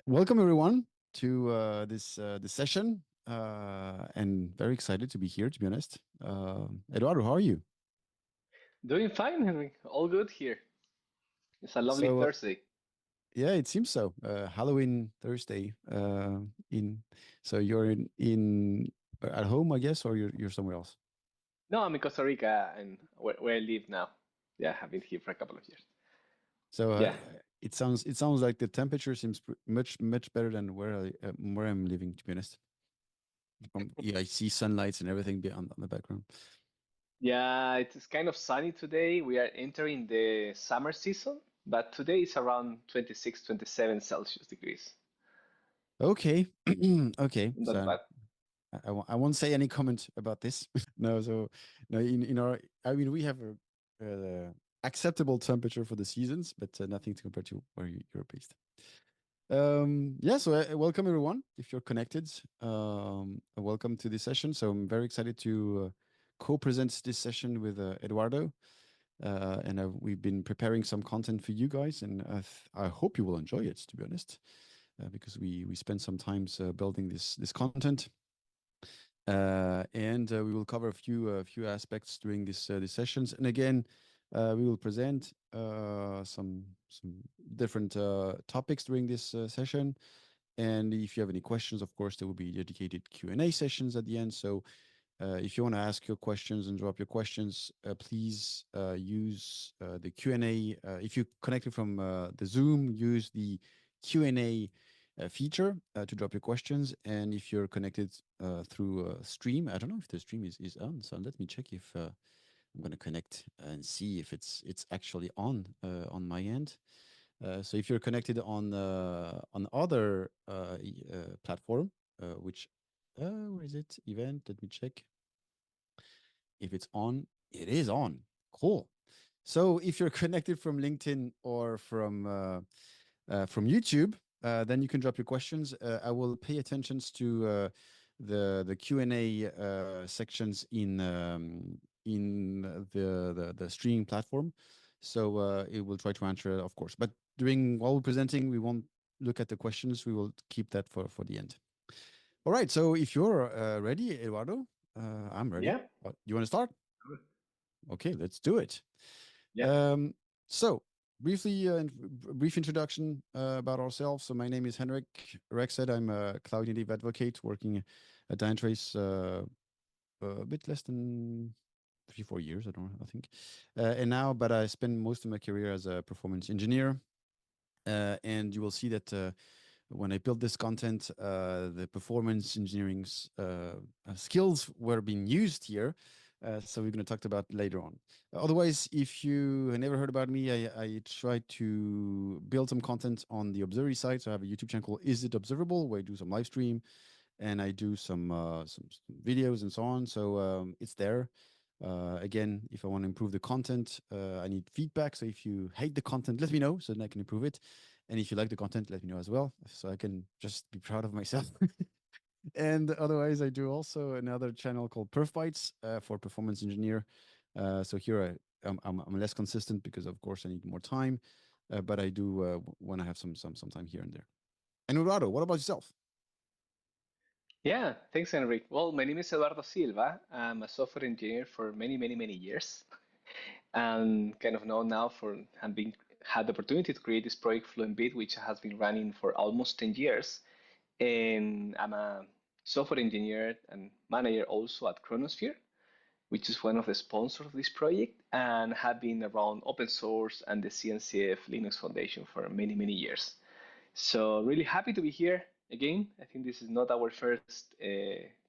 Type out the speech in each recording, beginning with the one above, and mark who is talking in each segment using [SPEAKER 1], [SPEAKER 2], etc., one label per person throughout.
[SPEAKER 1] Welcome everyone to this session, and very excited to be here. To be honest, Eduardo, how are you?
[SPEAKER 2] Doing fine, Henry. All good here. It's a lovely
[SPEAKER 1] So
[SPEAKER 2] Thursday.
[SPEAKER 1] yeah, it seems so. Halloween Thursday. In so you're in at home, I guess, or you're somewhere else.
[SPEAKER 2] No, I'm in Costa Rica and where I live now. Yeah, I've been here for a couple of years.
[SPEAKER 1] So
[SPEAKER 2] Yeah.
[SPEAKER 1] it sounds like the temperature seems much better than where I'm living. To be honest, yeah, I see sunlights and everything beyond on the background.
[SPEAKER 2] Yeah, it's kind of sunny today. We are entering the summer season, but today is around 26, 27 Celsius degrees.
[SPEAKER 1] Okay, okay.
[SPEAKER 2] Not
[SPEAKER 1] So
[SPEAKER 2] bad.
[SPEAKER 1] I won't say any comment about this. No, so no, in our, I mean, we have a acceptable temperature for the seasons, but nothing to compare to where you're based. Yeah, so welcome everyone. If you're connected, welcome to this session. So I'm very excited to co-present this session with Eduardo, and we've been preparing some content for you guys, and I hope you will enjoy it. To be honest, because we spent some times building this content. And we will cover a few aspects during this sessions. And again, we will present some different topics during this session. And if you have any questions, of course, there will be dedicated Q&A sessions at the end. So if you want to ask your questions and drop your questions, please use the Q&A. If you connected from the Zoom, use the Q&A feature to drop your questions. And if you're connected through stream, I don't know if the stream is on. So let me check if I'm going to connect and see if it's actually on my end. So if you're connected on other platform, which where is it? Event. Let me check. If it's on, it is on. Cool. So if you're connected from LinkedIn or from YouTube, then you can drop your questions. I will pay attention to the Q&A sections in the streaming platform. So it will try to answer, of course. But while we're presenting, we won't look at the questions. We will keep that for the end. All right. So if you're ready, Eduardo, I'm ready.
[SPEAKER 2] Yeah.
[SPEAKER 1] You want to start? Okay, let's do it.
[SPEAKER 2] Yeah.
[SPEAKER 1] Um, so, brief introduction about ourselves. So, my name is Henrik Rexed. I'm a cloud native advocate working at Dynatrace a bit less than 3-4 years. I don't know, I think. And now, but I spend most of my career as a performance engineer. And you will see that when I built this content, the performance engineering skills were being used here. So we're going to talk about later on. Otherwise, if you have never heard about me, I try to build some content on the Observability side. So I have a YouTube channel called Is It Observable, where I do some live stream and I do some videos and so on. So it's there. Again, if I want to improve the content, I need feedback. So if you hate the content, let me know so that I can improve it. And if you like the content, let me know as well, so I can just be proud of myself. And otherwise, I do also another channel called Perf Bytes for performance engineer. So here I'm less consistent because, of course, I need more time, but I do want to have some time here and there. And Eduardo, what about yourself?
[SPEAKER 2] Yeah. Thanks, Henry. Well, my name is Eduardo Silva. I'm a software engineer for many, many, many years. And kind of known now for having had the opportunity to create this project Fluent Bit, which has been running for almost 10 years. And I'm a software engineer and manager also at Chronosphere, which is one of the sponsors of this project, and have been around open source and the CNCF Linux Foundation for many, many years. So really happy to be here again. I think this is not our first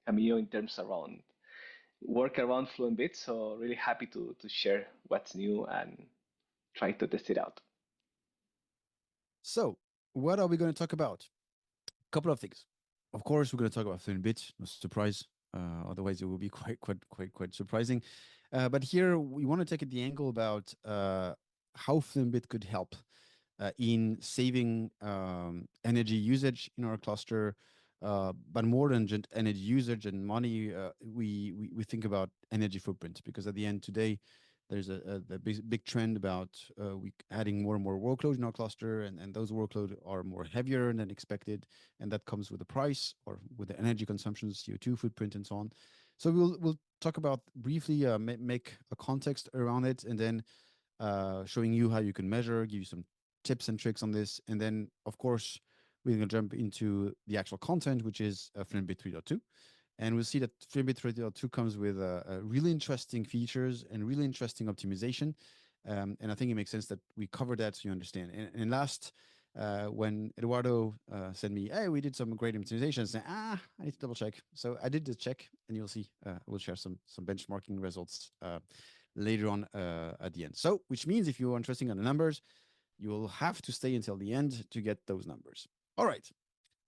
[SPEAKER 2] cameo in terms around work around Fluent Bit, so really happy to share what's new and try to test it out.
[SPEAKER 1] So, what are we going to talk about? A couple of things. Of course, we're going to talk about Fluent Bit. No surprise. Otherwise, it will be quite surprising. But here we want to take the angle about how Fluent Bit could help in saving energy usage in our cluster. But more than just energy usage and money, we think about energy footprint, because at the end today, there's a big trend about we adding more and more workload in our cluster, and those workload are more heavier than expected, and that comes with the price or with the energy consumption, CO2 footprint, and so on. So we'll talk about briefly, make a context around it, and then showing you how you can measure, give you some tips and tricks on this, and then of course we're going to jump into the actual content, which is Fluent Bit 3.2. And we'll see that Fluent Bit 3.2 comes with really interesting features and really interesting optimization. And I think it makes sense that we cover that so you understand. And last, when Eduardo sent me, hey, we did some great optimizations, I need to double check. So I did the check, and you'll see we'll share some benchmarking results later on at the end. So, which means if you're interested in the numbers, you will have to stay until the end to get those numbers. All right.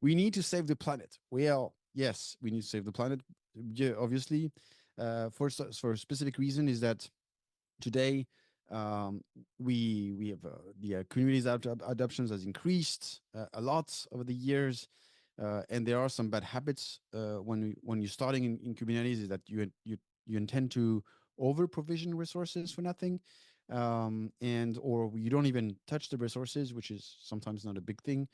[SPEAKER 1] We need to save the planet. Well, yes, we need to save the planet. Yeah, obviously, for a specific reason is that today we have the community's adoptions has increased a lot over the years, and there are some bad habits when you're starting in Kubernetes is that you intend to over provision resources for nothing, and or you don't even touch the resources, which is sometimes not a big thing.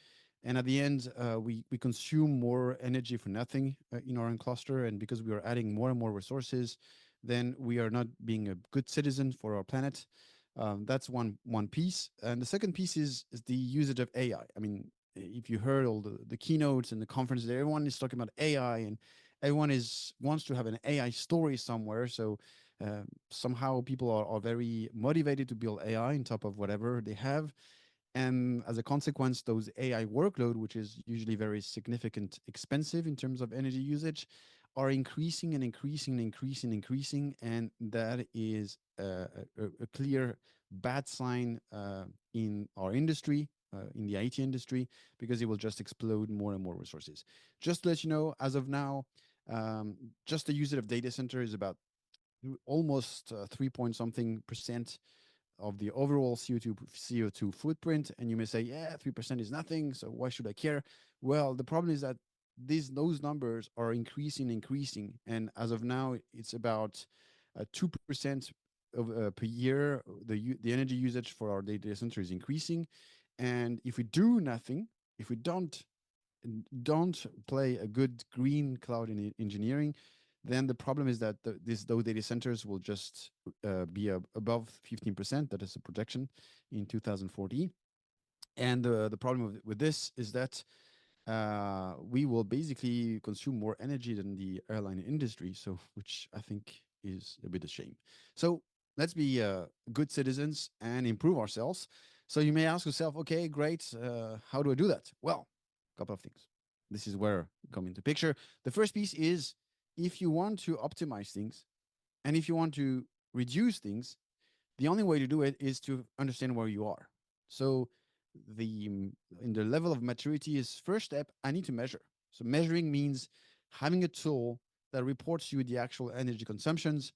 [SPEAKER 1] And at the end, we consume more energy for nothing in our own cluster, and because we are adding more and more resources, then we are not being a good citizen for our planet. That's one piece, and the second piece is the usage of AI. I mean, if you heard all the keynotes and the conferences, everyone is talking about AI, and everyone is wants to have an AI story somewhere. So somehow people are very motivated to build AI on top of whatever they have, and as a consequence, those AI workload, which is usually very significant, expensive in terms of energy usage, are increasing and increasing and increasing and increasing. And that is a clear bad sign in our industry, in the IT industry, because it will just explode more and more resources. Just to let you know, as of now, just the usage of data center is about almost 3 point something percent of the overall CO2 footprint. And you may say, yeah, 3% is nothing, so why should I care? Well, the problem is that those numbers are increasing, and as of now, it's about 2% per year. The energy usage for our data center is increasing, and if we do nothing, if we don't play a good green cloud engineering, then the problem is that those data centers will just be above 15%. That is a projection in 2040. And the problem with this is that we will basically consume more energy than the airline industry. So, which I think is a bit of shame. So let's be good citizens and improve ourselves. So you may ask yourself, okay, great. How do I do that? Well, a couple of things. This is where we come into picture. The first piece is if you want to optimize things and if you want to reduce things, the only way to do it is to understand where you are. So the in the level of maturity is first step, I need to measure. So measuring means having a tool that reports you the actual energy consumptions.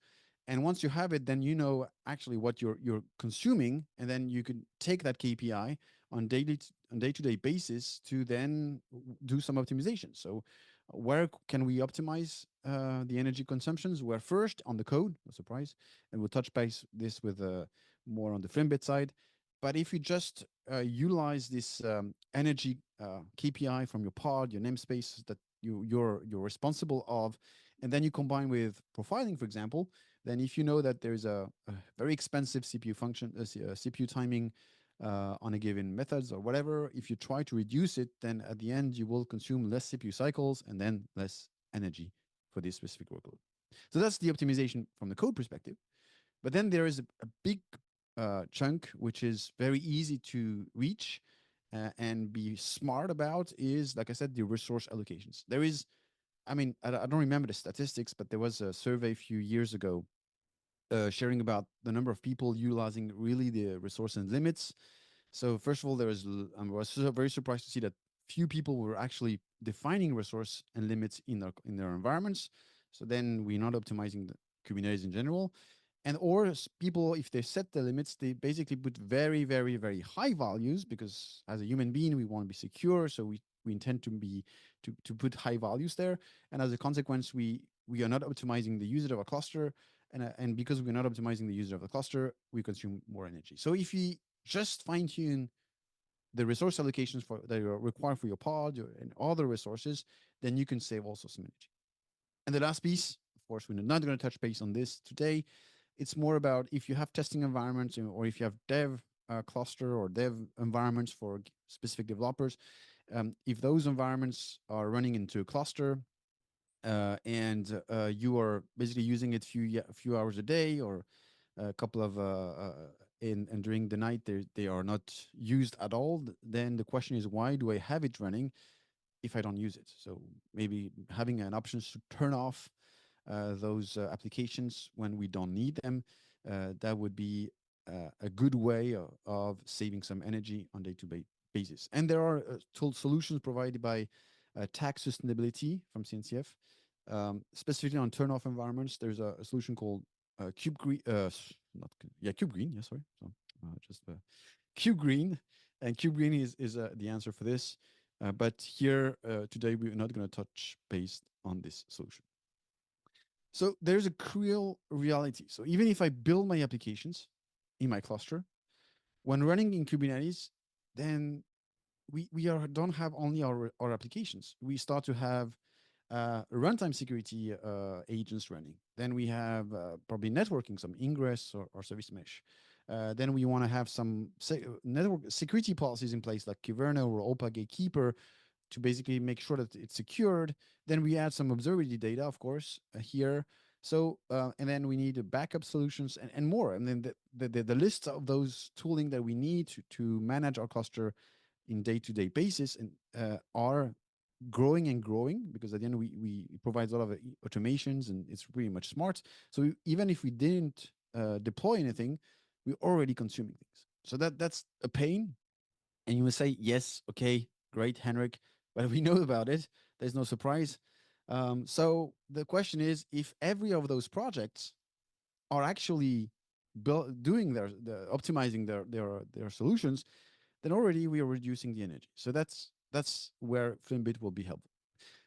[SPEAKER 1] And once you have it, then you know actually what you're consuming, and then you can take that KPI on day-to-day basis to then do some optimization. So where can we optimize the energy consumptions? We're first on the code, no surprise, and we'll touch base this with more on the Fluent Bit side. But if you just utilize this energy KPI from your pod, your namespace that you're responsible of, and then you combine with profiling, for example, then if you know that there's a very expensive CPU function, CPU timing on a given methods or whatever, if you try to reduce it, then at the end you will consume less CPU cycles and then less energy for this specific workload. So that's the optimization from the code perspective. But then there is a big chunk which is very easy to reach and be smart about is, like I said, the resource allocations. There is, I mean, I don't remember the statistics, but there was a survey a few years ago sharing about the number of people utilizing really the resource and limits. So first of all, I was very surprised to see that few people were actually defining resource and limits in their environments. So then we're not optimizing the Kubernetes in general. And or people, if they set the limits, they basically put very, very, very high values because as a human being, we want to be secure. So we intend to put high values there. And as a consequence, we are not optimizing the usage of a cluster. And because we're not optimizing the user of the cluster, we consume more energy. So if we just fine tune the resource allocations for that are required for your pod and other resources, then you can save also some energy. And the last piece, of course, we're not going to touch base on this today. It's more about if you have testing environments or if you have dev cluster or dev environments for specific developers, if those environments are running into a cluster and you are basically using it a few hours a day or a couple of and during the night they are not used at all, then the question is, why do I have it running if I don't use it? So maybe having an option to turn off those applications when we don't need them, that would be a good way of saving some energy on day-to-day basis. And there are solutions provided by tax sustainability from CNCF. Specifically on turn-off environments, there's a solution called Cube Green, not yeah, Cube Green. Yeah, sorry. So just Cube Green, and Cube Green is the answer for this. But here today we're not going to touch base on this solution. So there's a cruel reality. So even if I build my applications in my cluster, when running in Kubernetes, then don't have only our applications. We start to have runtime security agents running. Then we have probably networking, some ingress or service mesh. Then we want to have some network security policies in place like Kyverno or OPA Gatekeeper to basically make sure that it's secured. Then we add some observability data, of course, here. So, and then we need backup solutions and more. And then the list of those tooling that we need to manage our cluster in day-to-day basis and are growing and growing, because at the end we provide a lot of automations and it's pretty much smart. So even if we didn't deploy anything, we're already consuming things. So that's a pain. And you will say, yes, okay, great, Henrik, but we know about it. There's no surprise. So the question is, if every of those projects are actually doing optimizing their solutions, then already we are reducing the energy. So that's where Fluent Bit will be helpful.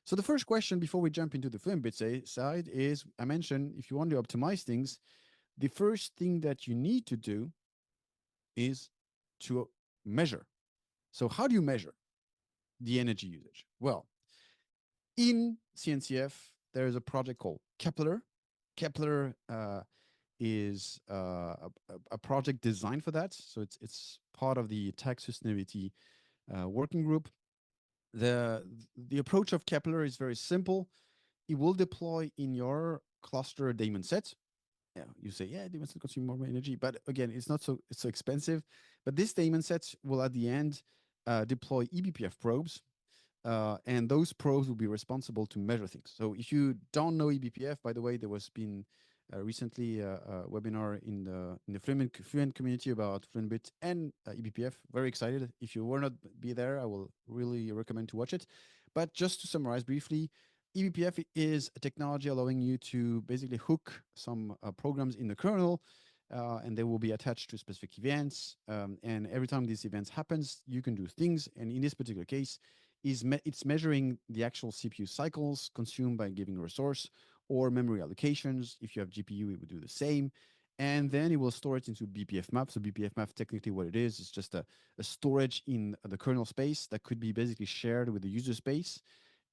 [SPEAKER 1] So the first question before we jump into the Fluent Bit side is, I mentioned, if you want to optimize things, the first thing that you need to do is to measure. So how do you measure the energy usage? Well, in CNCF, there is a project called Kepler. Kepler is a project designed for that. So it's part of the tax sustainability working group. The approach of Kepler is very simple. It will deploy in your cluster a daemon set. Yeah, you say, yeah, daemon set consume more energy, but again, it's so expensive. But this daemon set will at the end deploy eBPF probes, and those probes will be responsible to measure things. So if you don't know eBPF, by the way, there was been recently a webinar in the Fluent community about FluentBit and eBPF. Very excited. If you were not be there, I will really recommend to watch it. But just to summarize briefly, eBPF is a technology allowing you to basically hook some programs in the kernel, and they will be attached to specific events. And every time these events happens, you can do things. And in this particular case, it's measuring the actual CPU cycles consumed by giving a resource or memory allocations. If you have GPU, it would do the same. And then it will store it into BPF map. So BPF map, technically what it is just a storage in the kernel space that could be basically shared with the user space.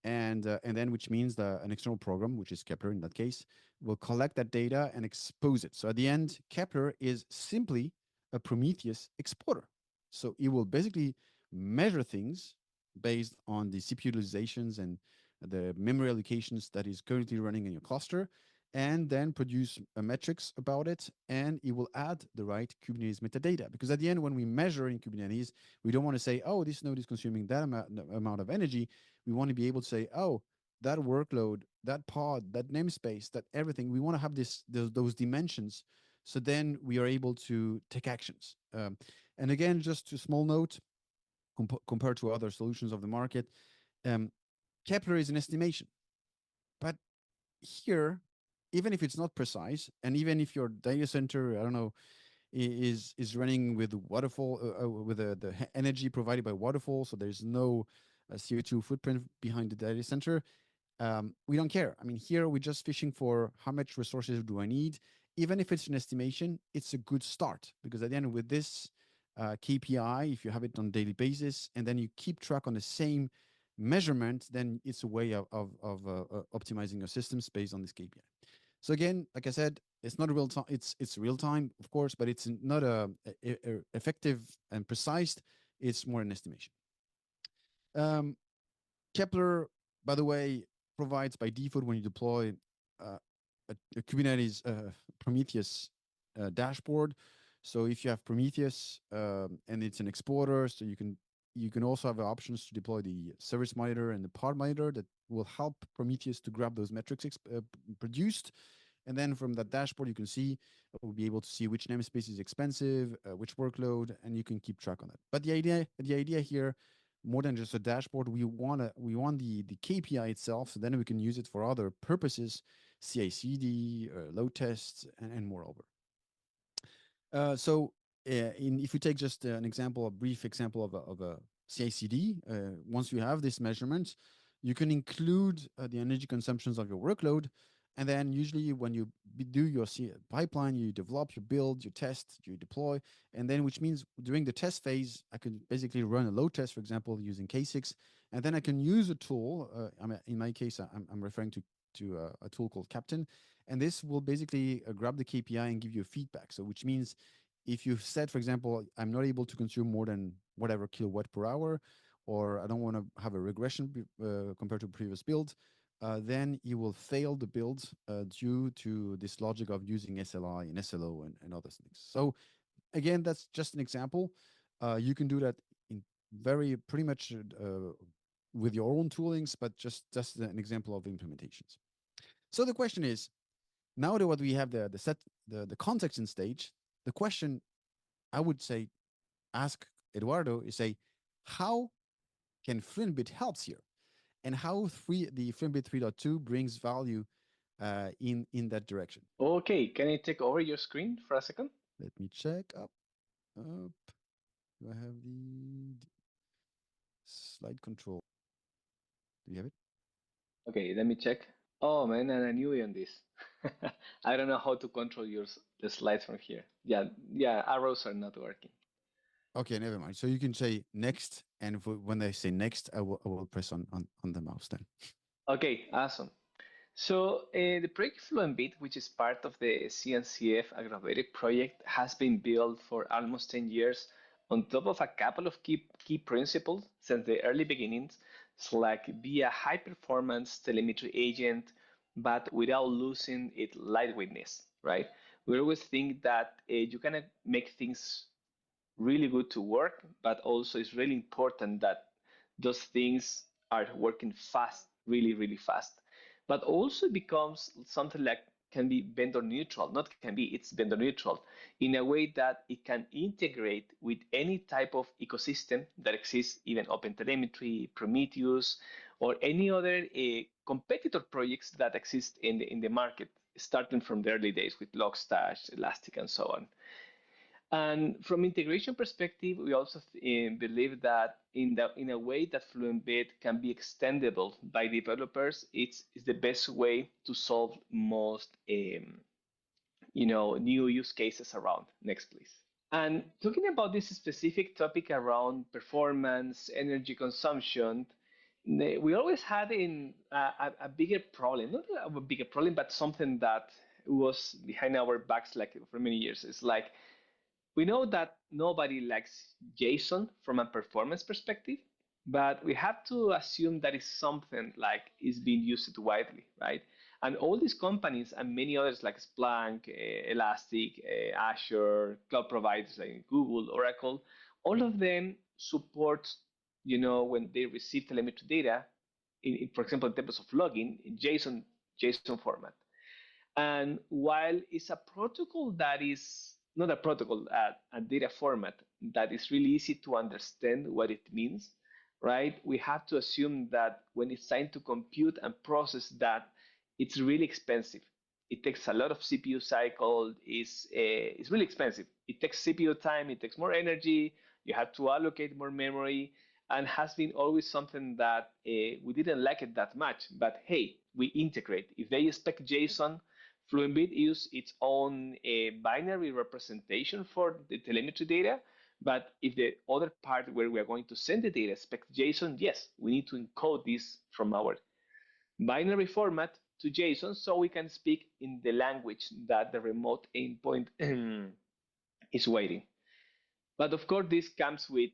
[SPEAKER 1] And then which means an external program, which is Kepler in that case, will collect that data and expose it. So at the end, Kepler is simply a Prometheus exporter. So it will basically measure things based on the CPU utilizations and the memory allocations that is currently running in your cluster, and then produce metrics about it, and it will add the right Kubernetes metadata. Because at the end, when we measure in Kubernetes, we don't want to say, oh, this node is consuming that amount of energy. We want to be able to say, oh, that workload, that pod, that namespace, that everything. We want to have those dimensions. So then we are able to take actions. And again, just a small note, compared to other solutions of the market, Kepler is an estimation. But here, even if it's not precise, and even if your data center, I don't know, is running with waterfall, with the energy provided by waterfall, so there's no CO2 footprint behind the data center, We don't care. I mean, here we're just fishing for how much resources do I need. Even if it's an estimation, it's a good start because at the end with this KPI, if you have it on a daily basis and then you keep track on the same measurement, then it's a way of optimizing your systems based on this KPI. So again, like I said, it's not a real time. It's real time, of course, but it's not a effective and precise. It's more an estimation. Um, Kepler, by the way, provides by default when you deploy uh, a Kubernetes Prometheus dashboard. So if you have Prometheus and it's an exporter, so you can also have options to deploy the service monitor and the pod monitor that will help Prometheus to grab those metrics produced. And then from that dashboard, you can see, we'll be able to see which namespace is expensive, which workload, and you can keep track on that. But the idea here, more than just a dashboard, we want the KPI itself, so then we can use it for other purposes, CI/CD, load tests, and moreover. If we take just an example, a brief example of a CI/CD, once you have this measurement, you can include the energy consumptions of your workload. And then usually when you do your pipeline, you develop, you build, you test, you deploy. And then which means during the test phase, I could basically run a load test, for example, using K6. And then I can use a tool. In my case, I'm referring to a tool called Captain. And this will basically grab the KPI and give you feedback. So which means if you said, for example, I'm not able to consume more than whatever kilowatt per hour, or I don't want to have a regression compared to previous build, then you will fail the build due to this logic of using SLI and SLO and other things. So again, that's just an example. You can do that in pretty much with your own toolings, but just an example of implementations. So the question is, now that what we have the context in stage, the question I would say ask Eduardo is say, how can Fluent Bit helps here? And how the Fluent Bit 3.2 brings value in that direction.
[SPEAKER 2] Okay, can I take over your screen for a second?
[SPEAKER 1] Let me check up. Do I have the slide control? Do you have it?
[SPEAKER 2] Okay, let me check. Oh man, and I knew you on this. I don't know how to control the slides from here. Yeah, arrows are not working.
[SPEAKER 1] Okay, never mind. So you can say next, and when I say next, I will press on the mouse then.
[SPEAKER 2] Okay, awesome. So the project Fluent Bit, which is part of the CNCF Aggravated project, has been built for almost 10 years on top of a couple of key principles since the early beginnings. It's like be a high performance telemetry agent, but without losing its lightweightness, right? We always think that you can make things really good to work, but also it's really important that those things are working fast, really, really fast. But also becomes something like can be vendor neutral, not can be, it's vendor neutral in a way that it can integrate with any type of ecosystem that exists, even OpenTelemetry, Prometheus, or any other competitor projects that exist in the market, starting from the early days with Logstash, Elastic, and so on. And from integration perspective, we also believe that in a way that Fluent Bit can be extendable by developers, it's the best way to solve most new use cases around. Next, please. And talking about this specific topic around performance, energy consumption, we always had a bigger problem, not a bigger problem, but something that was behind our backs like for many years. It's like we know that nobody likes JSON from a performance perspective, but we have to assume that is something like is being used widely, right? And all these companies and many others like Splunk, Elastic, Azure, cloud providers like Google, Oracle, all of them support, when they receive telemetry data, for example, in terms of logging, in JSON format. And while it's a protocol that is not a protocol, a data format that is really easy to understand what it means, right? We have to assume that when it's time to compute and process that, it's really expensive. It takes a lot of CPU cycle. It's really expensive. It takes CPU time. It takes more energy. You have to allocate more memory. and has been always something that we didn't like it that much. But hey, we integrate. If they expect JSON, FluentBit use its own binary representation for the telemetry data. But if the other part where we are going to send the data expects JSON, yes, we need to encode this from our binary format to JSON so we can speak in the language that the remote endpoint is waiting. But of course, this comes with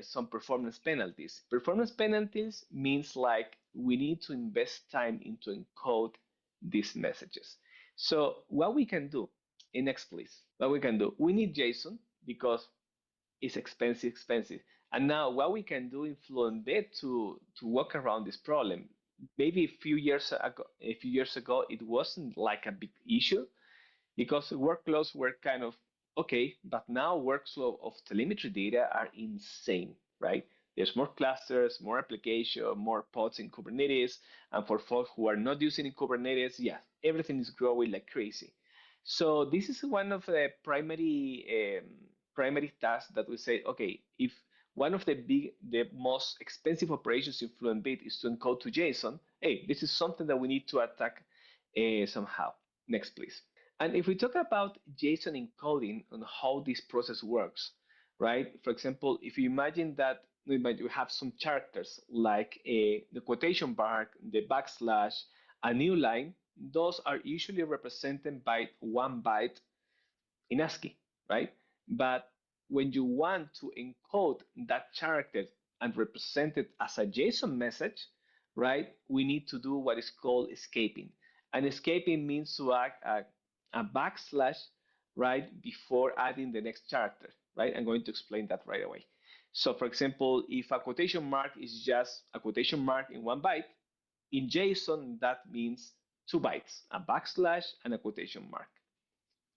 [SPEAKER 2] some performance penalties. Performance penalties means like we need to invest time into encode these messages. So what we can do, next please, what we can do, we need JSON because it's expensive. And now what we can do in FluentBit to work around this problem, maybe a few years ago, it wasn't like a big issue because workloads were kind of okay, but now workflow of telemetry data are insane, right? There's more clusters, more application, more pods in Kubernetes, and for folks who are not using in Kubernetes, yeah, everything is growing like crazy. So this is one of the primary tasks that we say, okay, if one of the most expensive operations in FluentBit is to encode to JSON, hey, this is something that we need to attack somehow. Next, please. And if we talk about JSON encoding and how this process works, right? For example, if you imagine that we have some characters like the quotation mark, the backslash, a new line, those are usually represented by 1 byte in ASCII, right? But when you want to encode that character and represent it as a JSON message, right, we need to do what is called escaping. And escaping means to add a backslash right before adding the next character, right? I'm going to explain that right away. So for example, if a quotation mark is just a quotation mark in 1 byte, in JSON that means 2 bytes, a backslash and a quotation mark.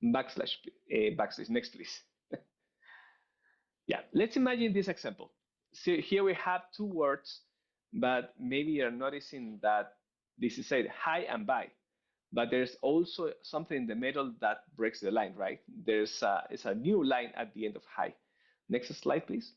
[SPEAKER 2] Backslash, next please. Yeah, let's imagine this example. So here we have two words, but maybe you're noticing that this is said hi and bye. But there's also something in the middle that breaks the line, right? It's a new line at the end of hi. Next slide, please.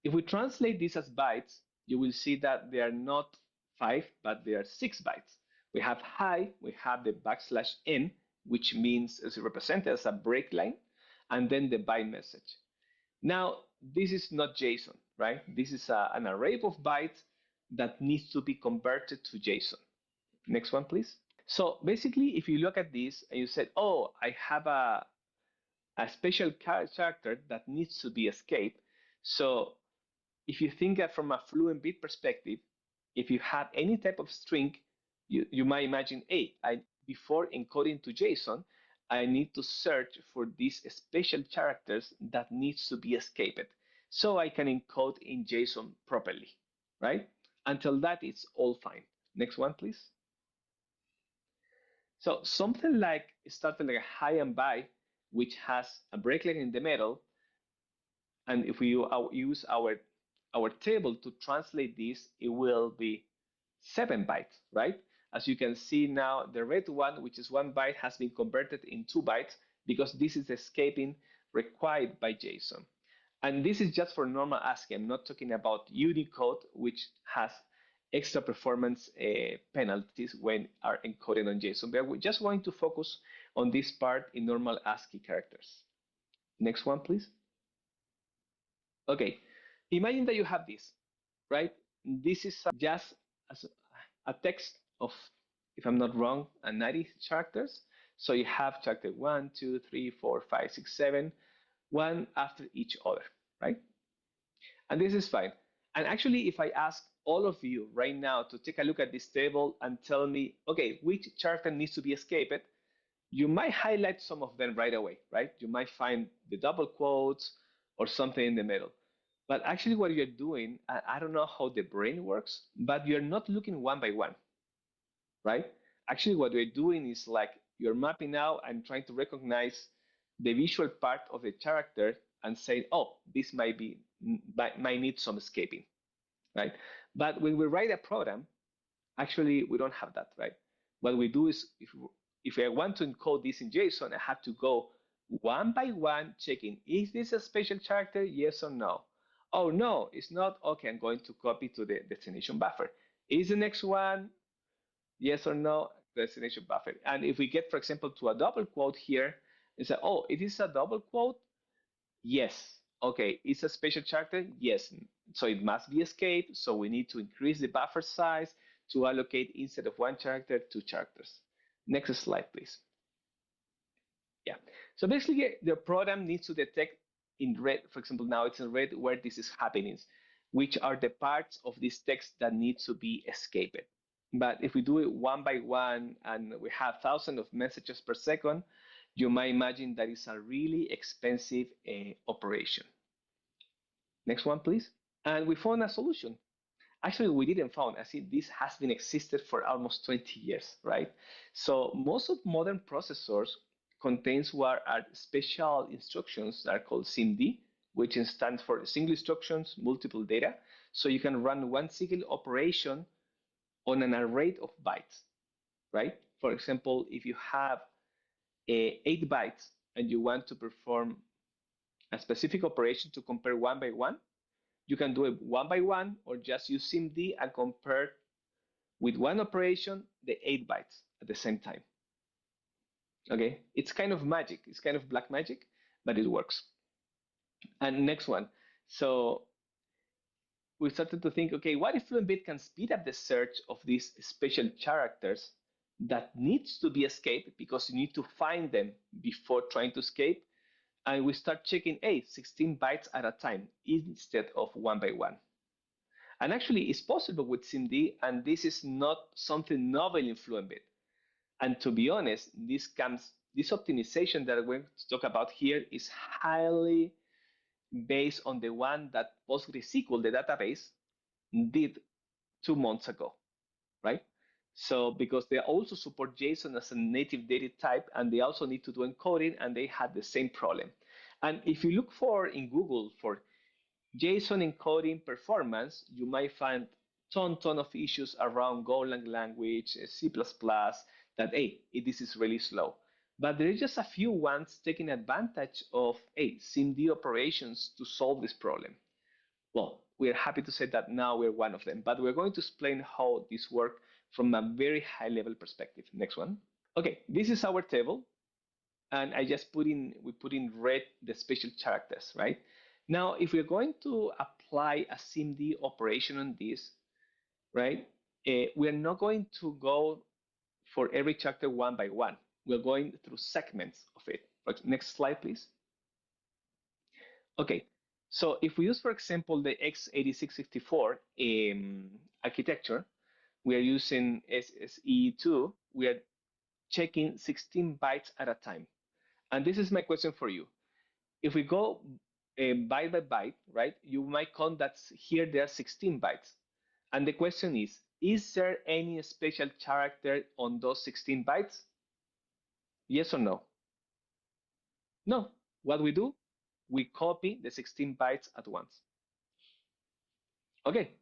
[SPEAKER 2] If we translate this as bytes, you will see that they are not 5, but they are 6 bytes. We have hi, we have the backslash n, which means is represented as a break line, and then the byte message. Now, this is not JSON, right? This is an array of bytes that needs to be converted to JSON. Next one, please. So basically, if you look at this and you said, oh, I have a special character that needs to be escaped. So if you think that from a Fluent Bit perspective, if you have any type of string, you might imagine, hey, before encoding to JSON, I need to search for these special characters that needs to be escaped so I can encode in JSON properly, right? Until that, it's all fine. Next one, please. So something like starting like a hi and bye, which has a break line in the middle, and if we use our table to translate this, it will be 7 bytes, right? As you can see now, the red one, which is 1 byte, has been converted in 2 bytes because this is escaping required by JSON. And this is just for normal ASCII. I'm not talking about Unicode, which has extra performance penalties when are encoded on JSON. But we're just going to focus on this part in normal ASCII characters. Next one, please. Okay, imagine that you have this, right? This is just a text of, if I'm not wrong, 90 characters. So you have character 1, 2, 3, 4, 5, 6, 7, one after each other, right? And this is fine. And actually, if I ask all of you right now to take a look at this table and tell me, okay, which character needs to be escaped, you might highlight some of them right away, right? You might find the double quotes or something in the middle. But actually what you're doing, I don't know how the brain works, but you're not looking one by one, right? Actually what you're doing is like you're mapping out and trying to recognize the visual part of the character and saying, oh, this might need some escaping, right? But when we write a program, actually we don't have that, right? What we do is if I want to encode this in JSON, I have to go one by one checking, is this a special character? Yes or no? Oh no, it's not. Okay, I'm going to copy to the destination buffer. Is the next one yes or no? Destination buffer. And if we get, for example, to a double quote here, and say, oh, it is a double quote? Yes. Okay, it's a special character? Yes. So it must be escape. So we need to increase the buffer size to allocate instead of one character, two characters. Next slide, please. Yeah. So basically, the program needs to detect in red, for example, now it's in red where this is happening, which are the parts of this text that need to be escaped. But if we do it one by one and we have thousands of messages per second, you might imagine that it's a really expensive operation. Next one, please. And we found a solution. Actually, we didn't found. I see this has been existed for almost 20 years, right? So most of modern processors contains what are special instructions that are called SIMD, which stands for single instructions, multiple data. So you can run one single operation on an array of bytes, right? For example, if you have 8 bytes and you want to perform a specific operation to compare one by one, you can do it one by one or just use SIMD and compare with one operation the 8 bytes at the same time. Okay, it's kind of magic. It's kind of black magic, but it works. And next one. So we started to think, okay, what if FluentBit can speed up the search of these special characters that needs to be escaped because you need to find them before trying to escape? And we start checking, 16 bytes at a time instead of one by one. And actually, it's possible with SIMD, and this is not something novel in FluentBit. And to be honest, this optimization that we're going to talk about here is highly based on the one that PostgreSQL, the database, did 2 months ago, right? So because they also support JSON as a native data type, and they also need to do encoding, and they had the same problem. And if you look for in Google for JSON encoding performance, you might find ton of issues around Golang language, C++, that, this is really slow. But there is just a few ones taking advantage of, SIMD operations to solve this problem. Well, we're happy to say that now we're one of them, but we're going to explain how this works from a very high level perspective. Next one. Okay, this is our table. And we put in red the special characters, right? Now, if we're going to apply a SIMD operation on this, right, we're not going to go for every character one by one. We're going through segments of it. Next slide, please. Okay, so if we use, for example, the x86-64 architecture, we are using SSE2, we are checking 16 bytes at a time. And this is my question for you. If we go byte by byte, right, you might count that here there are 16 bytes. And the question is there any special character on those 16 bytes? Yes or no? No. What we do? We copy the 16 bytes at once. Okay,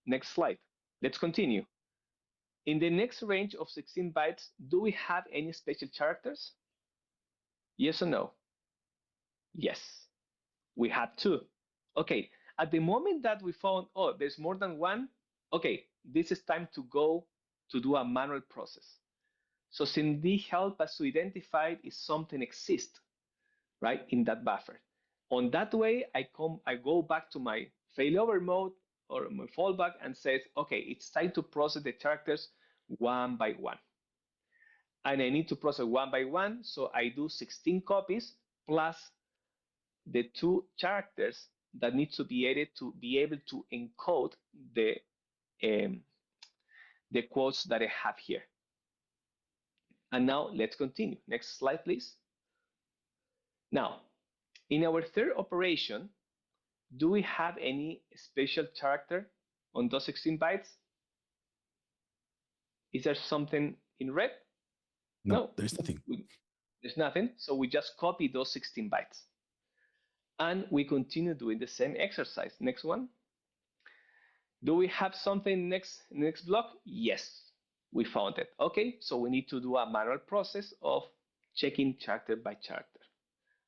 [SPEAKER 2] next slide. Let's continue. In the next range of 16 bytes, do we have any special characters? Yes or no? Yes, we have 2. Okay, at the moment that we found, there's more than one, okay, this is time to go to do a manual process. So SIMD help us to identify if something exists, right, in that buffer. On that way, I go back to my failover mode or my fallback and says, okay, it's time to process the characters one by one. And I need to process one by one, so I do 16 copies plus the 2 characters that need to be added to be able to encode the quotes that I have here. And now let's continue. Next slide, please. Now, in our third operation, do we have any special character on those 16 bytes? Is there something in red?
[SPEAKER 1] No, there's nothing.
[SPEAKER 2] There's nothing. So we just copy those 16 bytes. And we continue doing the same exercise. Next one. Do we have something next block? Yes, we found it. Okay, so we need to do a manual process of checking character by character.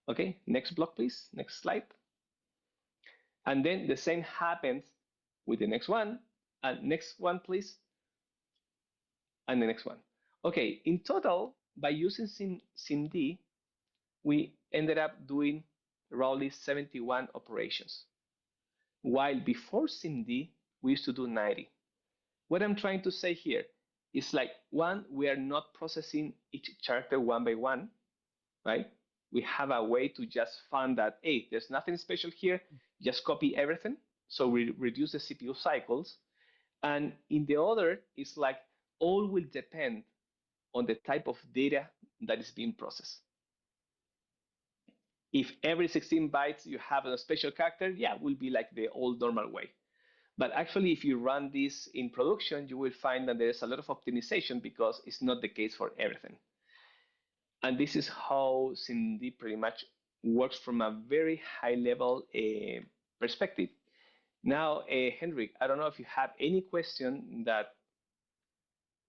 [SPEAKER 2] Okay, next block, please. Next slide. And then the same happens with the next one, and next one, please, and the next one. Okay, in total, by using SIMD, we ended up doing roughly 71 operations, while before SIMD, we used to do 90. What I'm trying to say here is like, one, we are not processing each character one by one, right? We have a way to just find that, hey, there's nothing special here, just copy everything. So we reduce the CPU cycles. And in the other, it's like all will depend on the type of data that is being processed. If every 16 bytes you have a special character, yeah, it will be like the old normal way. But actually, if you run this in production, you will find that there's a lot of optimization because it's not the case for everything. And this is how SIMD pretty much works from a very high level perspective. Now, Henrik, I don't know if you have any question that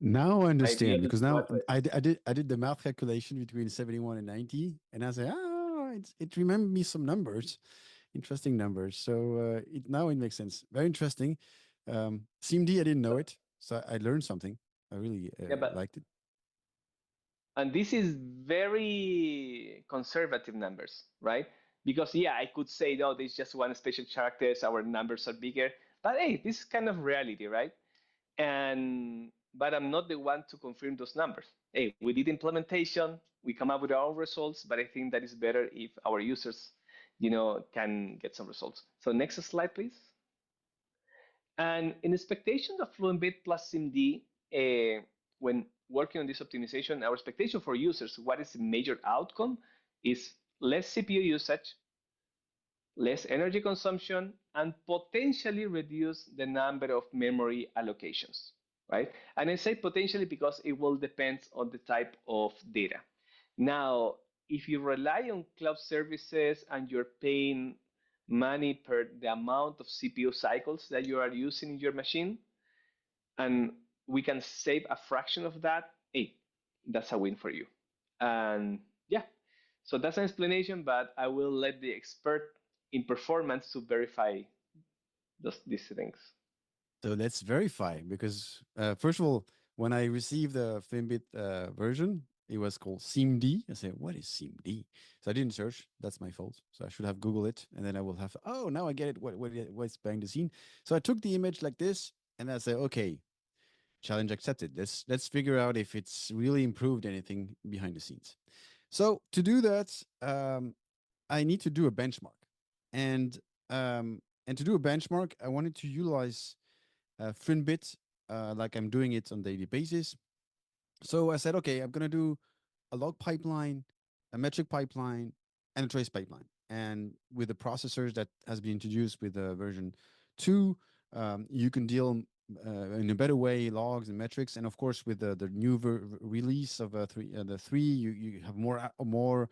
[SPEAKER 1] Now I
[SPEAKER 2] might be
[SPEAKER 1] understand
[SPEAKER 2] able
[SPEAKER 1] because
[SPEAKER 2] to
[SPEAKER 1] now
[SPEAKER 2] address.
[SPEAKER 1] I did the math calculation between 71 and 90, and I say, it remembered me some numbers, interesting numbers. So it makes sense. Very interesting. CMD, I didn't know it, so I learned something. I really
[SPEAKER 2] Yeah, but
[SPEAKER 1] liked it.
[SPEAKER 2] and this is very conservative numbers, right? Because yeah, I could say, no, there's just one special character, so our numbers are bigger. But hey, this is kind of reality, right? And but I'm not the one to confirm those numbers. Hey, we did implementation, we come up with our own results, but I think that is better if our users, can get some results. So next slide, please. And in expectation of Fluent Bit plus SIMD, when working on this optimization, our expectation for users, what is the major outcome, is less CPU usage, less energy consumption, and potentially reduce the number of memory allocations, right? And I say potentially because it will depend on the type of data. Now, if you rely on cloud services and you're paying money per the amount of CPU cycles that you are using in your machine, and we can save a fraction of that, hey, that's a win for you. And yeah, so that's an explanation, but I will let the expert in performance to verify these things.
[SPEAKER 1] So let's verify because first of all, when I received the Flimbit version, it was called SIMD. I said, "What is SIMD?" So I didn't search. That's my fault. So I should have Googled it, and then I will have. Oh, now I get it. What's behind the scene? So I took the image like this, and I said, "Okay, challenge accepted. Let's figure out if it's really improved anything behind the scenes." So to do that, I need to do a benchmark, and to do a benchmark, I wanted to utilize FinBit, like I'm doing it on a daily basis. So I said, okay, I'm gonna do a log pipeline, a metric pipeline, and a trace pipeline. And with the processors that has been introduced with version 2, you can deal in a better way logs and metrics. And of course, with the new release of the 3, you have more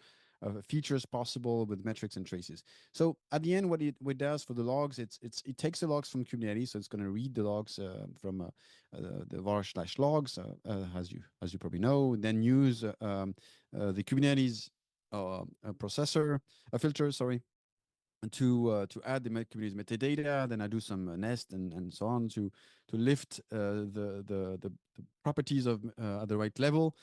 [SPEAKER 1] features possible with metrics and traces. So at the end, what it does for the logs, it takes the logs from Kubernetes, so it's going to read the logs from the var/logs, as you probably know, then use the Kubernetes processor, a filter, sorry, to add the Kubernetes metadata. Then I do some nest and so on to lift the properties of at the right level.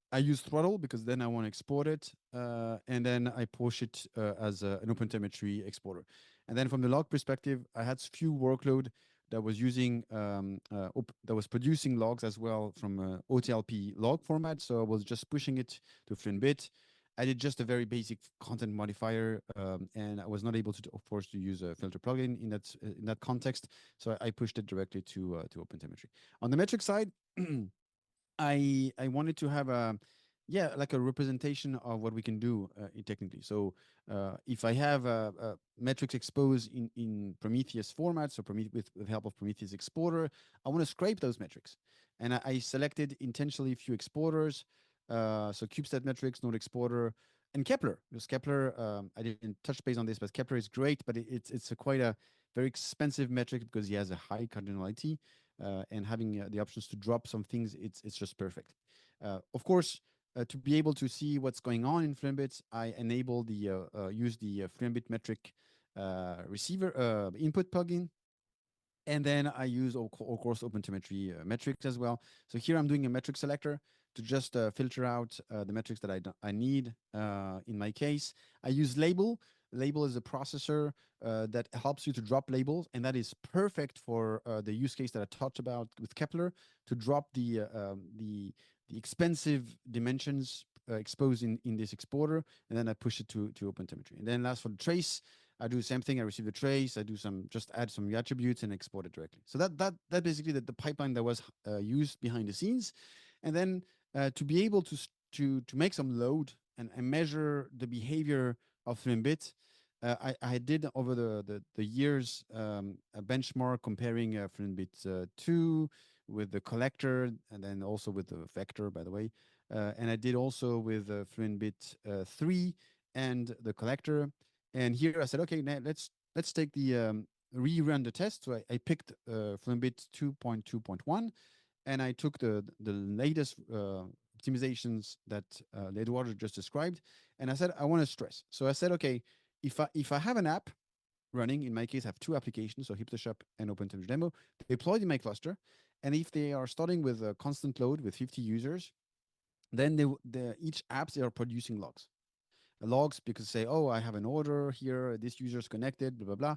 [SPEAKER 1] I use throttle because then I want to export it, and then I push it as an OpenTelemetry exporter. And then from the log perspective, I had few workload that was using that was producing logs as well from OTLP log format. So I was just pushing it to FlintBit. I did just a very basic content modifier, and I was not able to, of course, to use a filter plugin in that context. So I pushed it directly to OpenTelemetry. On the metric side. I wanted to have like a representation of what we can do technically. So if I have metrics exposed in Prometheus format, so with help of Prometheus exporter, I want to scrape those metrics, and I selected intentionally a few exporters. So CubeStat metrics, Node exporter, and Kepler. Because Kepler, I didn't touch base on this, but Kepler is great, but it's quite a very expensive metric because he has a high cardinality. And having the options to drop some things, it's just perfect. Of course, to be able to see what's going on in FlameBits, I enable the use the FlameBit metric receiver input plugin. And then I use, of course, OpenTelemetry metrics as well. So here I'm doing a metric selector to just filter out the metrics that I need. In my case, I use label. Label is a processor that helps you to drop labels, and that is perfect for the use case that I talked about with Kepler to drop the expensive dimensions exposed in this exporter, and then I push it to OpenTelemetry. And then last for the trace, I do the same thing. I receive the trace. I do just add some attributes and export it directly. So that basically the pipeline that was used behind the scenes, and then to be able to make some load and measure the behavior of Fluent Bit. I did over the years a benchmark comparing Fluent Bit 2 with the collector and then also with the vector, by the way. And I did also with Fluent Bit 3 and the collector. And here I said, okay, now let's take the rerun the test. So I picked Fluentbit 2.2.1, and I took the latest optimizations that Eduardo just described, and I said I want to stress. So I said, okay, if I have an app running, in my case, I have two applications, so HipsterShop and OpenTelemetry Demo, deployed in my cluster, and if they are starting with a constant load with 50 users, then each apps they are producing logs because say, oh, I have an order here, this user is connected, blah, blah,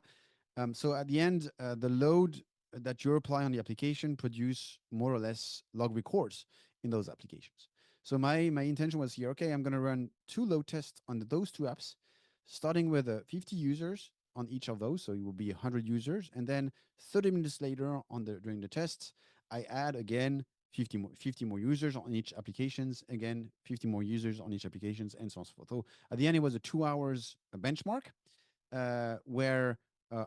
[SPEAKER 1] blah. So at the end, the load that you apply on the application produce more or less log records in those applications. So my intention was here, okay, I'm going to run two load tests on those two apps, starting with 50 users on each of those. So it will be 100 users. And then 30 minutes later during the tests, I add again 50 more users on each applications, again, 50 more users on each applications, and so on and so forth. So at the end, it was a 2 hours benchmark where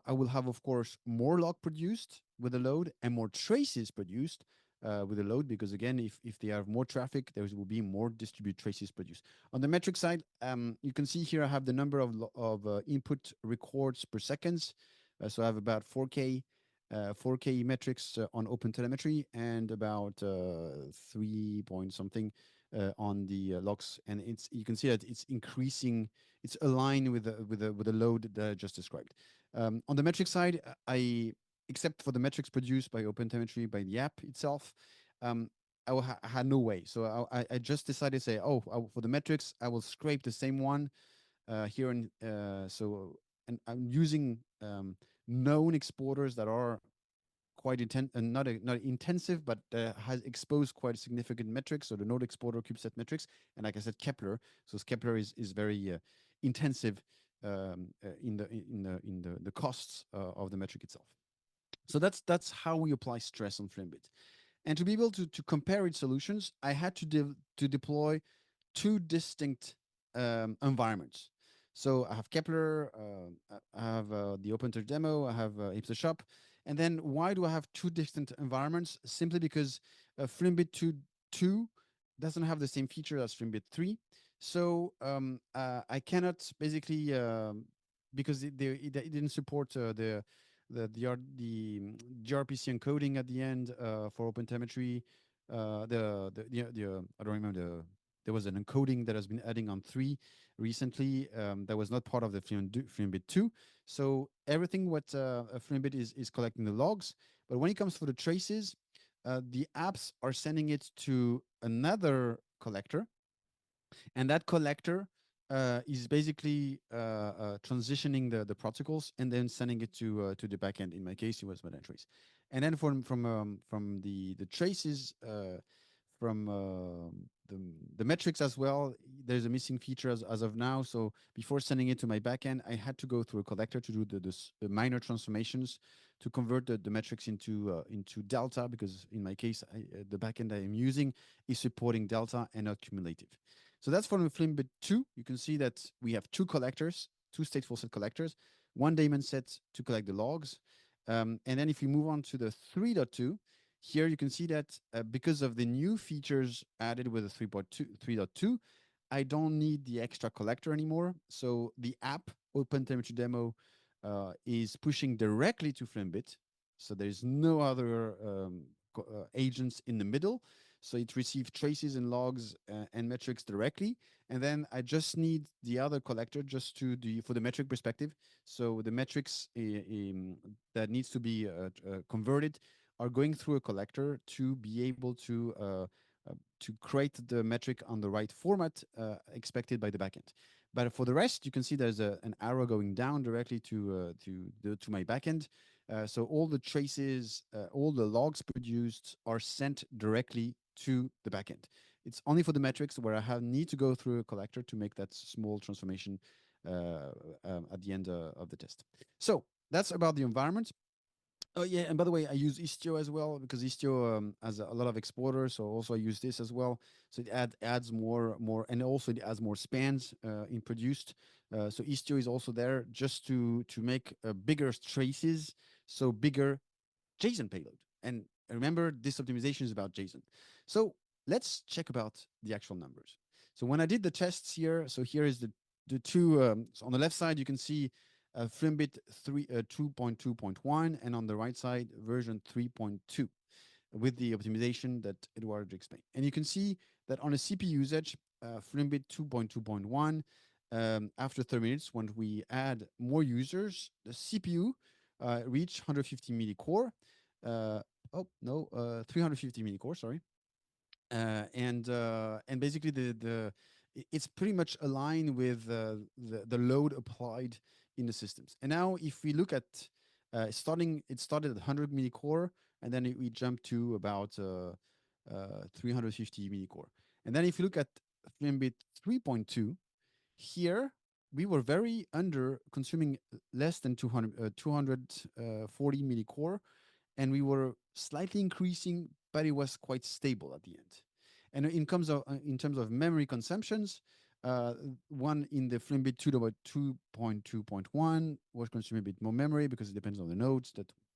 [SPEAKER 1] I will have, of course, more log produced with the load and more traces produced with the load, because again, if they have more traffic, there will be more distributed traces produced. On the metric side, you can see here I have the number of input records per seconds. So I have about 4K metrics on OpenTelemetry and about 3 point something on the logs, and you can see that it's increasing. It's aligned with the load that I just described. On the metric side, I except for the metrics produced by OpenTelemetry by the app itself, um, I had no way. So I just decided to say, oh, for the metrics, I will scrape the same one here, and and I'm using known exporters that are quite not intensive, but has exposed quite significant metrics. So the node exporter, CubeSat metrics, and like I said, Kepler. So Kepler is very intensive in the costs of the metric itself. So that's how we apply stress on Fluentbit. And to be able to compare its solutions, I had to deploy two distinct environments. So I have Kepler, I have the OpenTouch demo, I have HipsterShop. And then why do I have two distinct environments? Simply because Fluentbit 2 doesn't have the same feature as Fluentbit 3. So I cannot basically, because it didn't support the gRPC encoding at the end for OpenTelemetry. I don't remember there was an encoding that has been adding on 3 recently that was not part of the Fluentbit 2. So everything what Fluentbit is collecting the logs, but when it comes for the traces, the apps are sending it to another collector, and that collector is basically transitioning the protocols and then sending it to the backend. In my case, it was Meta trace, and then from the traces from the metrics as well, there's a missing feature as of now. So before sending it to my backend, I had to go through a collector to do the minor transformations to convert the metrics into delta, because in my case, the backend I am using is supporting delta and not cumulative. So that's for the Fluentbit 2. You can see that we have two collectors, two stateful set collectors, one daemon set to collect the logs. And then if you move on to the 3.2, here you can see that because of the new features added with the 3.2, I don't need the extra collector anymore. So the app OpenTelemetry demo is pushing directly to Fluentbit. So there's no other agents in the middle. So it receives traces and logs and metrics directly. And then I just need the other collector just to the for the metric perspective. So the metrics that needs to be converted are going through a collector to be able to create the metric on the right format expected by the backend. But for the rest, you can see there's an arrow going down directly to my backend. So all the traces, all the logs produced are sent directly to the backend. It's only for the metrics where I have need to go through a collector to make that small transformation at the end of the test. So that's about the environment. Oh yeah, and by the way, I use Istio as well because Istio has a lot of exporters, so also I use this as well. So it adds more, and also it adds more spans in produced. So Istio is also there just to make bigger traces, so bigger JSON payload. And remember, this optimization is about JSON. So let's check about the actual numbers. So when I did the tests here, so here is the two. So on the left side, you can see Fluent Bit 2.2.1, and on the right side, version 3.2 with the optimization that Eduardo explained. And you can see that on a CPU usage, Fluent Bit 2.2.1, after 30 minutes, when we add more users, the CPU reach 150 millicore. Uh, oh no, 350 millicore. Sorry, and basically it's pretty much aligned with the load applied in the systems. And now, if we look at it started at 100 millicore, and then we jumped to about 350 millicore. And then if you look at Fluentbit 3.2, here we were very under consuming less than 240 millicore, and we were slightly increasing, but it was quite stable at the end. And in terms of memory consumptions, one in the Fluentbit 2.2.1 was consuming a bit more memory because it depends on the nodes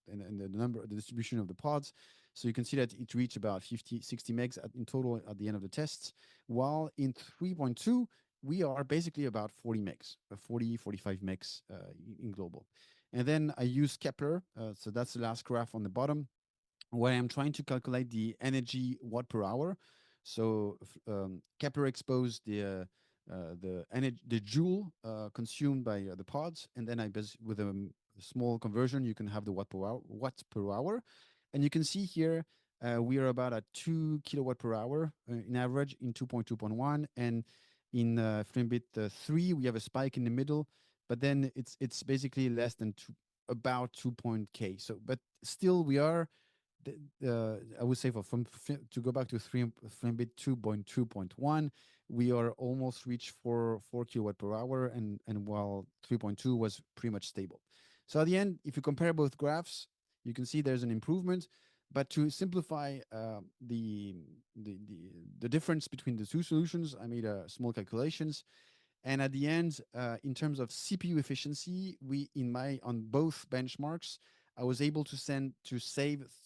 [SPEAKER 1] and the number, the distribution of the pods. So you can see that it reached about 50, 60 megs in total at the end of the tests, while in 3.2, we are basically about 40 megs, 40, 45 megs in global. And then I use Kepler. So that's the last graph on the bottom, where I'm trying to calculate the energy watt per hour. So Kepler exposed the joule consumed by the pods, and then with a small conversion, you can have the watt per hour, and you can see here we are about at 2 kilowatt per hour in average in 2.2.1, and in Fluentbit 3 we have a spike in the middle, but then it's basically less than about 2 K. So, but still we are I would say to go back to Fluentbit 2.2.1, we are almost reached 4 kilowatt per hour, and while 3.2 was pretty much stable. So at the end, if you compare both graphs, you can see there's an improvement. But to simplify the difference between the two solutions, I made small calculations. And at the end, in terms of CPU efficiency, on both benchmarks, I was able to save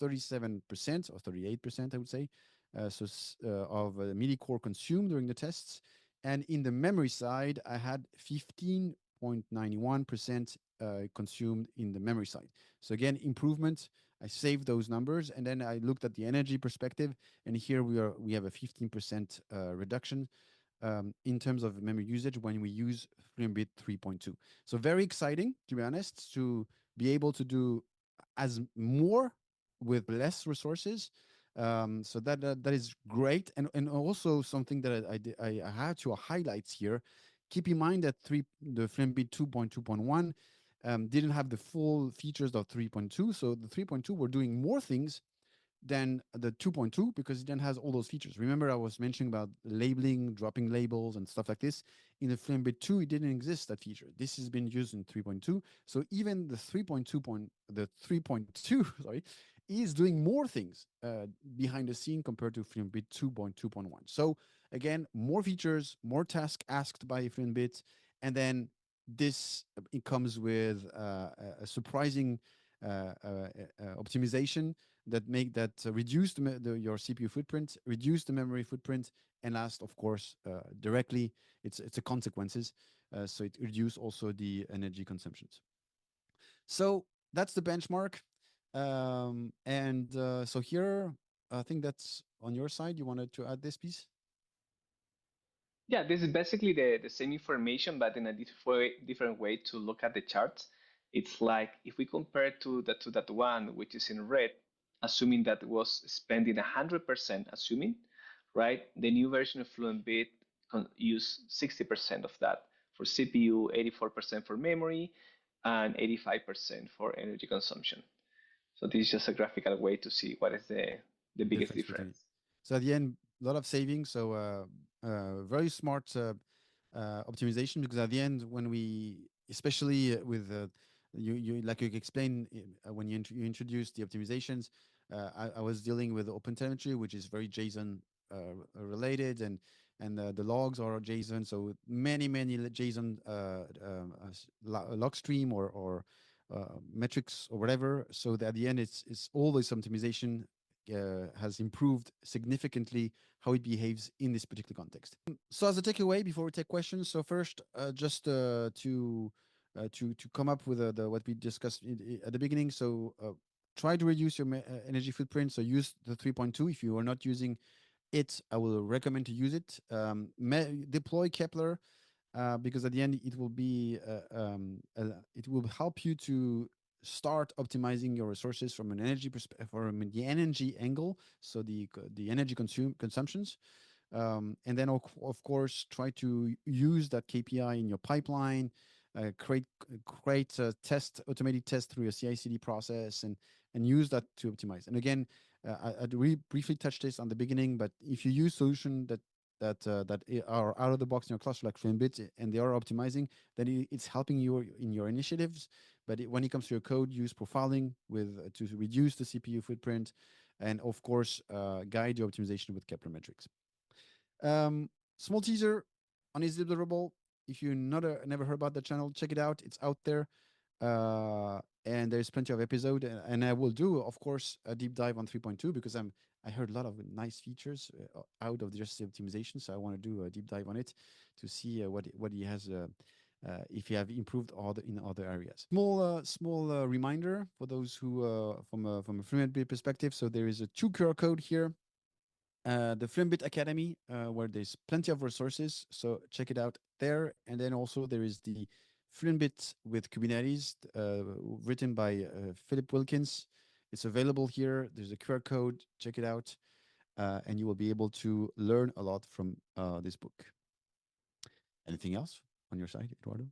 [SPEAKER 1] 37% or 38%, I would say, of millicore consumed during the tests. And in the memory side, I had 15.91% consumed in the memory side. So again, improvement. I saved those numbers, and then I looked at the energy perspective, and here we have a 15% reduction in terms of memory usage when we use Fluentbit 3.2. So very exciting, to be honest, to be able to do as more with less resources. So that is great, and also something that I had to highlight here. Keep in mind that the Fluentbit 2.2.1 didn't have the full features of 3.2. So the 3.2 were doing more things than the 2.2 because it then has all those features. Remember, I was mentioning about labeling, dropping labels, and stuff like this. In the Fluentbit 2, it didn't exist, that feature. This has been used in 3.2. So even the 3.2, sorry, is doing more things behind the scene compared to Fluentbit 2.2.1. So again, more features, more tasks asked by Fluentbit, and then this it comes with a surprising optimization that reduce your CPU footprint, reduce the memory footprint, and last, of course, directly, it's a consequences. So it reduce also the energy consumptions. So that's the benchmark. And so here I think that's on your side. You wanted to add this piece?
[SPEAKER 2] Yeah, this is basically the same information, but in a different way to look at the charts. It's like if we compare to that one, which is in red, assuming that was spending 100%, assuming, right? The new version of Fluent Bit use 60% of that for CPU, 84% for memory, and 85% for energy consumption. So this is just a graphical way to see what is the biggest
[SPEAKER 1] Difference between.
[SPEAKER 2] difference.
[SPEAKER 1] So at the end, a lot of savings. So very smart optimization, because at the end, when we, especially with you like you explained when you introduced the optimizations, I was dealing with OpenTelemetry, which is very JSON related, and the logs are JSON. So many JSON log stream or metrics or whatever. So that at the end, it's always optimization has improved significantly how it behaves in this particular context. So as a takeaway before we take questions, so first just to come up with what we discussed at the beginning. So try to reduce your energy footprint. So use the 3.2. If you are not using it, I will recommend to use it. Deploy Kepler because at the end it will help you to start optimizing your resources from an from the energy angle, so the energy consumptions, and then of course try to use that KPI in your pipeline, create a test automated test through your CI/CD process, and use that to optimize. And again, I really briefly touched this on the beginning, but if you use solution that are out of the box in your cluster like FluentBit and they are optimizing, then it's helping you in your initiatives. But when it comes to your code, use profiling with to reduce the CPU footprint, and of course guide your optimization with Kepler metrics. Small teaser on Is Observable. If you never heard about the channel, check it out. It's out there. And there's plenty of episode, and I will do, of course, a deep dive on 3.2 because I heard a lot of nice features out of just the optimization. So I want to do a deep dive on it to see what he has, if he have improved in other areas. Small reminder for those who from a Fluent Bit perspective. So there is a 2 QR code here. The Fluent Bit Academy, where there's plenty of resources. So check it out there. And then also there is the Fluent Bit with Kubernetes, written by Philip Wilkins. It's available here. There's a QR code. Check it out. And you will be able to learn a lot from this book. Anything else on your side, Eduardo?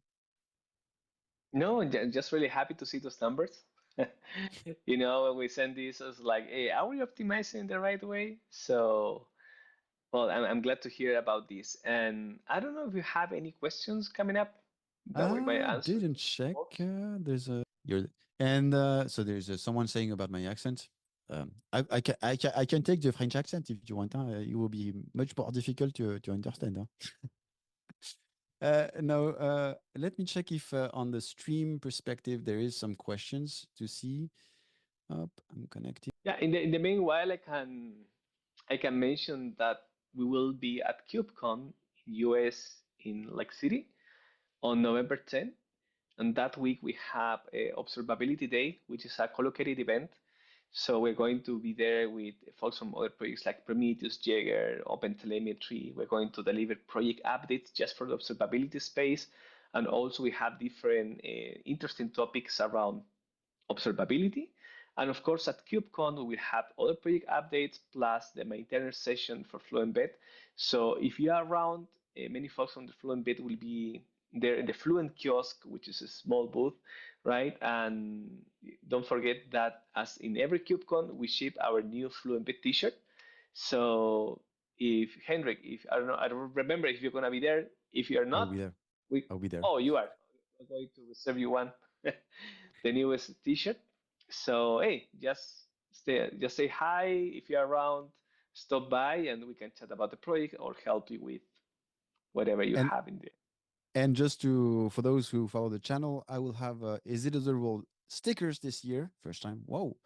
[SPEAKER 2] No, just really happy to see those numbers. You know, when we send this, it's like, hey, are we optimizing the right way? So, well, I'm glad to hear about this. And I don't know if you have any questions coming up that we might answer.
[SPEAKER 1] Didn't check. There's a you're so there's someone saying about my accent. I can take the French accent if you want. It will be much more difficult to understand. No, let me check if on the stream perspective there is some questions to see. Up, I'm connecting.
[SPEAKER 2] Yeah, in the meanwhile, I can mention that we will be at KubeCon in US in Lake City on November 10th. And that week we have a Observability Day, which is a collocated event. So we're going to be there with folks from other projects like Prometheus, Jaeger, OpenTelemetry. We're going to deliver project updates just for the observability space. And also we have different interesting topics around observability. And of course, at KubeCon, we will have other project updates plus the maintainer session for FluentBit. So if you are around, many folks from the FluentBit will be there in the Fluent kiosk, which is a small booth, right? And don't forget that as in every KubeCon, we ship our new FluentBit t-shirt. So if Henrik, if I don't remember if you're gonna be there. If you're
[SPEAKER 1] I'll
[SPEAKER 2] not,
[SPEAKER 1] be there.
[SPEAKER 2] we
[SPEAKER 1] I'll be there.
[SPEAKER 2] oh you are. I'm going to reserve you one, the newest t-shirt. So hey, just say hi if you're around, stop by and we can chat about the project or help you with whatever you
[SPEAKER 1] And
[SPEAKER 2] have in there.
[SPEAKER 1] and just to for those who follow the channel, I will have Is It Observable stickers this year, first time. Whoa!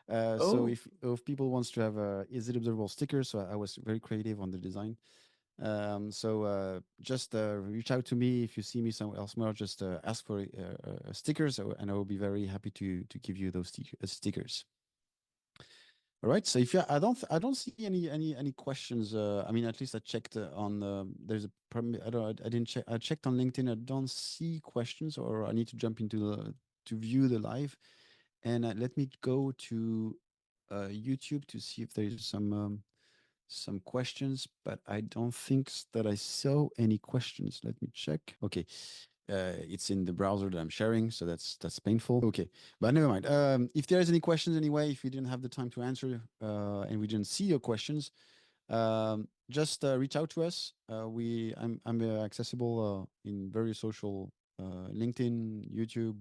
[SPEAKER 1] So
[SPEAKER 2] Oh,
[SPEAKER 1] if people wants to have a Is It Observable sticker, so I was very creative on the design. So just reach out to me if you see me somewhere else more. Just ask for stickers, and I will be very happy to give you those stickers. All right. So if you, I don't see any questions. I mean, at least I checked on. There's a I don't. I didn't check. I checked on LinkedIn. I don't see questions, or I need to jump into the to view the live. And let me go to YouTube to see if there's some questions. But I don't think that I saw any questions. Let me check. Okay. It's in the browser that I'm sharing, so that's painful. Okay, but never mind. If there's any questions anyway, if you didn't have the time to answer and we didn't see your questions, just reach out to us. I'm accessible in various social, LinkedIn, YouTube,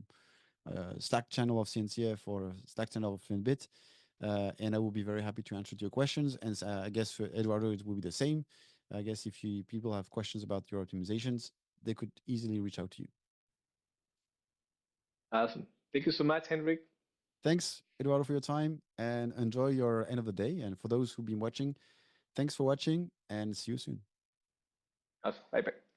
[SPEAKER 1] Slack channel of CNCF or Slack channel of Fluent Bit, and I will be very happy to answer to your questions. And I guess for Eduardo it will be the same. I guess if people have questions about your optimizations, they could easily reach out to you.
[SPEAKER 2] Awesome. Thank you so much, Henrik.
[SPEAKER 1] Thanks, Eduardo, for your time and enjoy your end of the day. And for those who've been watching, thanks for watching and see you soon.
[SPEAKER 2] Awesome. Bye bye.